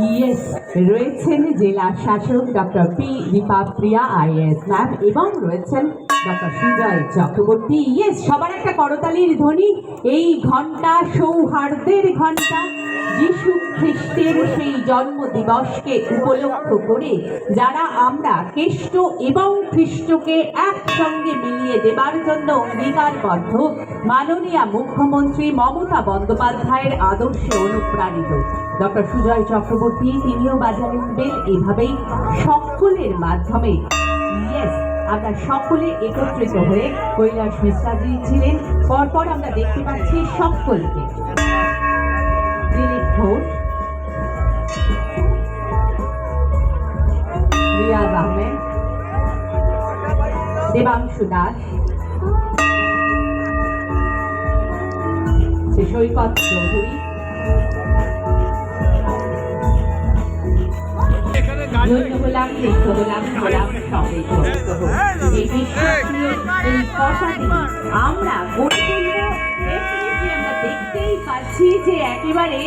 Yes, রয়েছেন জেলা শাসক ডক্টর পি দীপাপ্রিয়া আইএস ম্যাম এবং রয়েছেন ডক্টর সুজয় চক্রবর্তী। ইয়েস, সবার একটা করতালির ধ্বনি। এই ঘন্টা সৌহার্দ্যের ঘন্টা। যিশু খ্রিস্টের সেই জন্মদিবসকে উপলক্ষ করে যারা আমরা কেষ্ট এবং খ্রিস্টকে একসঙ্গে মিলিয়ে দেবার জন্য অঙ্গীকারবদ্ধ, মাননীয় মুখ্যমন্ত্রী মমতা বন্দ্যোপাধ্যায়ের আদর্শে অনুপ্রাণিত ডক্টর সুজয় চক্রবর্তী তিনিও বাজালেন বেল। এভাবেই সকলের মাধ্যমে ইয়েস আমরা সকলে একত্রিত হয়ে কৈলাস মিশ্রাজি ছিলেন। পরপর আমরা দেখতে পাচ্ছি সকলকে, দিলীপ ঘোষ, রিয়াজ আহমেদ, দেবাংশু দাস, সৈকত চৌধুরী, গোলাম কৃষ্ণ গোলাম গোলাম সবাই এই বিশ্বাসীয় এই কথাটি আমরা গড়ে তুলব। আমরা দেখতেই পাচ্ছি যে একেবারে